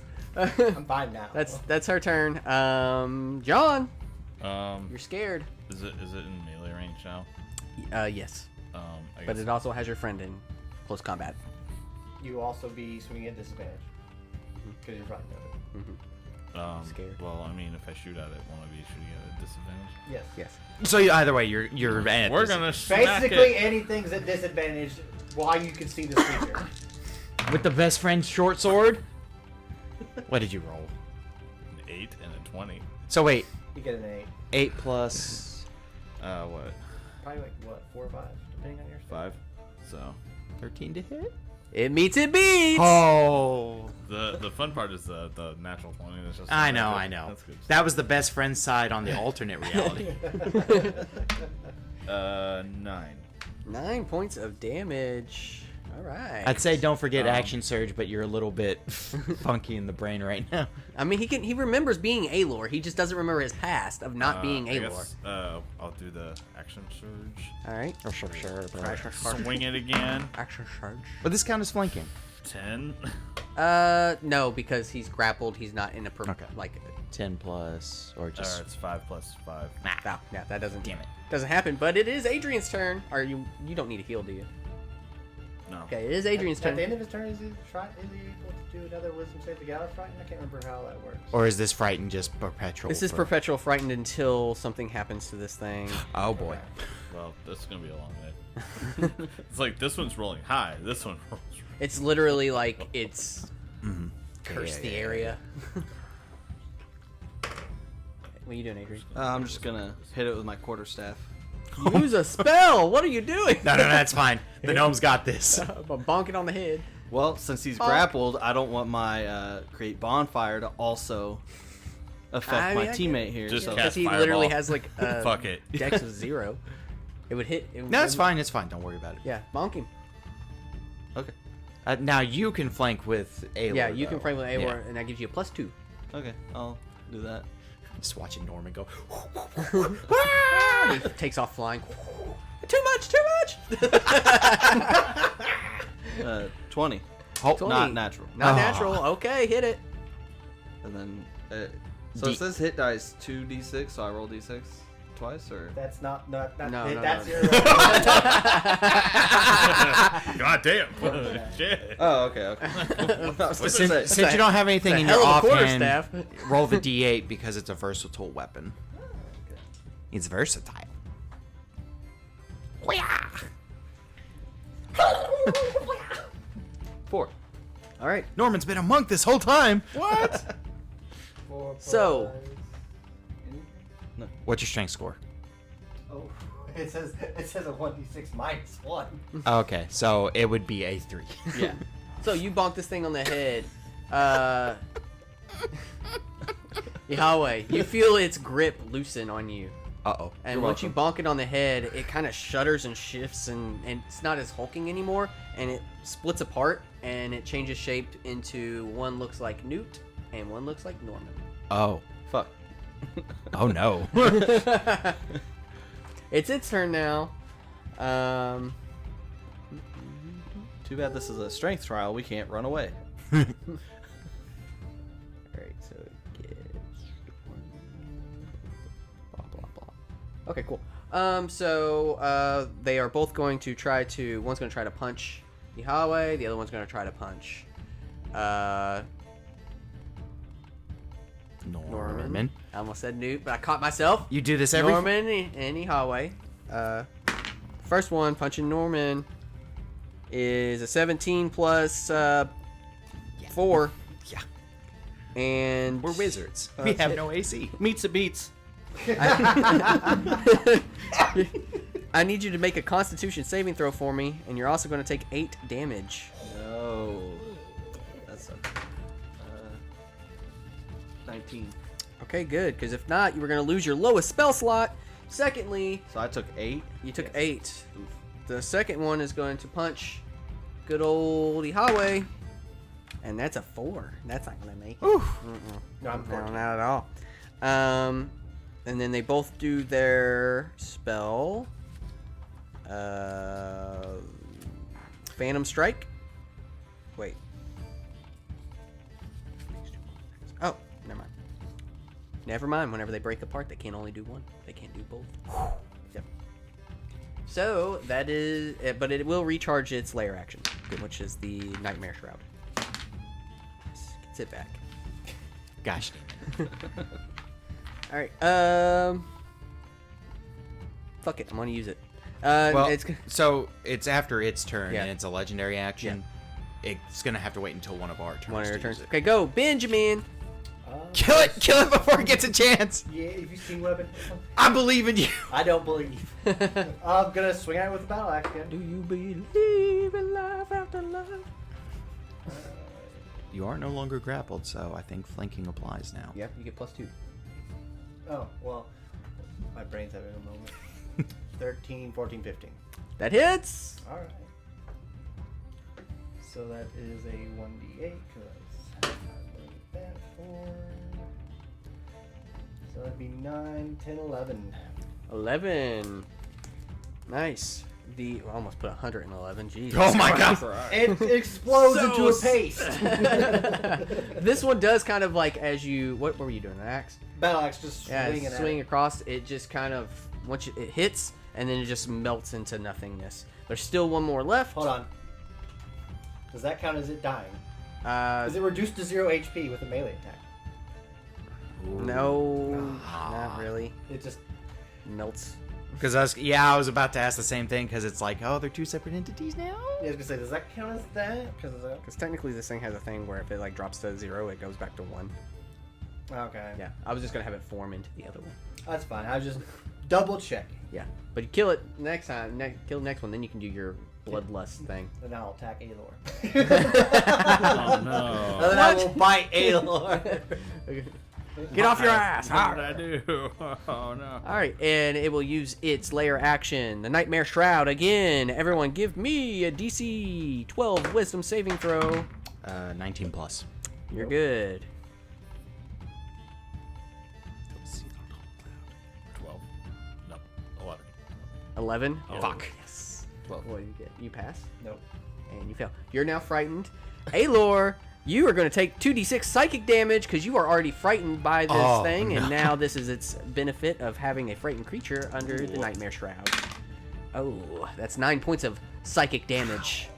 I'm fine now. That's her turn. John, Um, you're scared. is it in melee range now? Yes, I but guess it also has your friend in close combat. You also be swinging at disadvantage because you're frightened of it. scared. Well, I mean, if I shoot at it, won't I be shooting at a disadvantage? Yes. Yes. So either way, you're at We're this- gonna smack Basically, it. anything's at disadvantage while you can see the creature. with the best friend short sword. What did you roll? An 8 and a 20. So wait, You get an 8. 8 plus What? Probably like, what, 4 or 5, depending on your 5. So 13 to hit. It meets it beats. Oh, the fun part is the natural 20. That's just I know. That's good. That was the best friend side on the alternate reality. 9. 9 points of damage. All right. I'd say don't forget action surge, but you're a little bit funky in the brain right now. I mean, he remembers being Alor. He just doesn't remember his past of not being I Alor. guess, I'll do the action surge. All right. Oh, sure. Swing it again. Action charge. But this count as flanking. 10. No, because he's grappled. He's not in a Okay. 10 plus, or just. It's 5 plus 5. No, yeah, that doesn't. Damn it. Doesn't happen. But it is Adrian's turn. Or you don't need a heal, do you? No. Okay, it is Adrian's At turn. the end of his turn, is he able to do another wisdom save to get out of frightened? I can't remember how that works. Or is this frightened just perpetual? This is for- perpetual frightened until something happens to this thing. Oh boy. Well, this is gonna be a long day. It's like this one's rolling high. This one rolls. It's literally like it's curse Yeah, the yeah, area. What are you doing, Adrian? I'm just gonna hit it with my quarterstaff. Use a spell. What are you doing? No, that's fine. The gnome's got this. Bonking on the head. Well, since he's grappled, I don't want my create bonfire to also affect I mean, my I get- teammate here. Just so- cast Because he literally fireball. has like Fuck it. dex of 0. It would hit. No, it's fine. It's fine. Don't worry about it. Yeah, bonk him. Okay. Now you can flank with Aelor. Yeah, you can though. frame with Aelor, Yeah. and that gives you a +2. Okay, I'll do that. Just watching Norman go. He takes off flying. Too much! 20. Oh, 20. Not natural. Not Ah. natural. Okay, hit it. And then, so D- it says hit dice 2d6, so I roll d6 twice, or? That's not No, it, no, that's no. your. God damn. Shit. Oh, okay, okay. I was gonna say, Since you don't have anything It's a in hell your of a offhand, quarterstaff. roll the d8 because it's a versatile weapon. It's versatile. 4. All right. Norman's been a monk this whole time. What? 4 So- plus- What's your strength score? Oh, it says a 1d6 minus 1. Okay, so it would be a 3. Yeah. So you bonk this thing on the head. Yahweh, you feel its grip loosen on you. Uh-oh. And once you bonk it on the head, it kind of shudders and shifts, and it's not as hulking anymore, and it splits apart, and it changes shape into one looks like Newt, and one looks like Norman. Oh. Fuck. Oh, no. It's its turn now. Too bad this is a strength trial. We can't run away. Alright, so it gets blah blah blah. Okay, cool. So they are both going to try to. One's going to try to punch Yahweh. The other one's going to try to punch Norman. I almost said Newt, but I caught myself. You do this every... Norman and Yahweh. First one punching Norman is a 17 plus 4. Yeah. And We're wizards. We have no AC. Meets a beats. I need you to make a Constitution saving throw for me, and you're also going to take 8 damage. No. That's a 19. Okay, good, because if not, you were going to lose your lowest spell slot. Secondly, So I took 8. you took 8. The second one is going to punch good old Yahweh, and that's a 4. That's not going to make it. No, I'm No, 14. not at all. And then they both do their spell. Phantom Strike. Wait. Oh, never mind. Never mind. Whenever they break apart, they can only do one. They can't do both. Yep. So that is, but it will recharge its layer action, which is the Nightmare Shroud. Yes, sit back. Gosh. All right. Fuck it. I'm gonna use it. Well, It's so it's after its turn, Yeah. and it's a legendary action. It's gonna have to wait until one of our turns. one of your to turns. use it. Okay, go, Benjamin. Kill it! Kill it before it gets a chance! Yeah, if you see weapon. I believe in you! I don't believe. I'm gonna swing at it with the battle axe again. Do you believe in life after life? You are no longer grappled, so I think flanking applies now. Yep, you get +2. Oh, well, my brain's having a moment. 13, 14, 15. That hits. Alright. So that is a 1d8, because I believe that for. So that'd be 9, 10, 11. 11. Nice. I almost put 111. Jeez. Oh my god! It explodes So into a paste! This one does kind of like as you. What were you doing? An axe? Battle axe just Yeah, swinging swing at it. across. It just kind of it hits, and then it just melts into nothingness. There's still one more left. Hold on. Does that count as it dying? Uh, Is it reduced to 0 HP with a melee attack? no, not really. It just. Melts. Because I was about to ask the same thing, because it's like, oh, they're two separate entities now? I was gonna say, does that count as that? Because technically this thing has a thing where if it like drops to 0, it goes back to 1. Okay. Yeah, I was just gonna have it form into the other one. That's fine. I was just double checking. Yeah, but you kill it next time. Kill the next one, then you can do your bloodlust thing. And now I'll attack Aelor. Oh no. And then I will bite Aelor. Get off your ass. What did I do? Oh no. All right, and it will use its layer action, the Nightmare Shroud again. Everyone, give me a DC 12 Wisdom saving throw. 19 plus. You're good. 12. No. 11. 11. Oh. Fuck. Yes. What do you get? You pass, Nope. and you fail. You're now frightened. Aelor, you are going to take 2d6 psychic damage because you are already frightened by this thing, and now this is its benefit of having a frightened creature under the Nightmare Shroud. Oh, that's 9 points of psychic damage.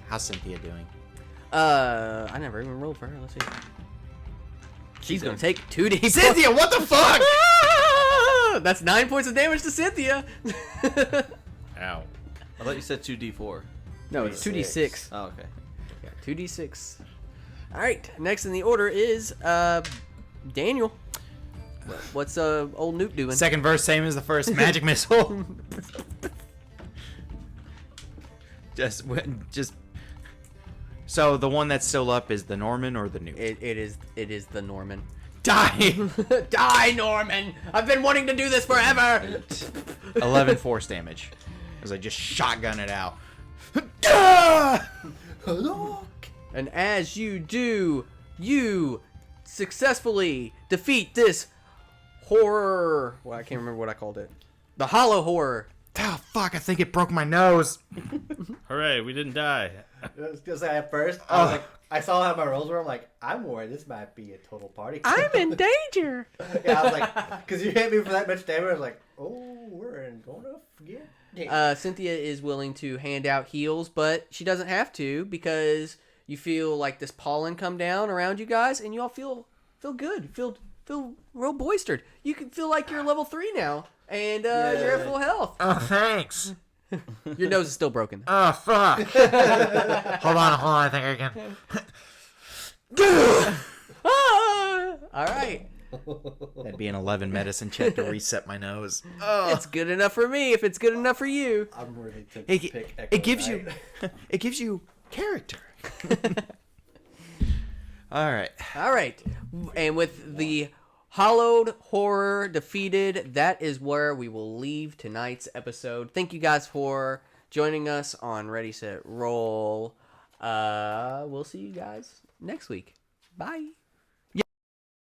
How's Cynthia doing? I never even rolled for her. Let's see. She's going to take 2d6. Cynthia, what the fuck? That's 9 points of damage to Cynthia. Ow. I thought you said 2d4. No, it's 2d6. Oh, okay. Yeah, 2d6. All right, next in the order is Daniel. What's old Newt doing? Second verse, same as the first. Magic missile. just. So the one that's still up is the Norman or the Newt? It is the Norman. Die. Die, Norman! I've been wanting to do this forever. 11 force damage. As I just shotgun it out. And as you do, you successfully defeat this horror. Well, I can't remember what I called it. The Hollow Horror. Oh fuck! I think it broke my nose. Hooray, we didn't die. I was gonna say at first, I was like, I saw how my rolls were. I'm like, I'm worried this might be a total party. I'm in danger. Yeah, I was like, because you hit me for that much damage. I was like, oh, we're gonna forget. Cynthia is willing to hand out heals, but she doesn't have to because you feel like this pollen come down around you guys, and you all feel good. Feel real boistered. You can feel like you're level 3 now, and you're at full health. Oh, thanks. Your nose is still broken. Oh fuck! hold on. I think I can. All right. That'd be an 11 medicine check to reset my nose. It's good enough for me if it's good enough for you. I'm really tempted to pick Echo It gives Knight. it gives you character. All right. And with the Hollowed Horror defeated, that is where we will leave tonight's episode. Thank you guys for joining us on Ready, Set, Roll. We'll see you guys next week. Bye.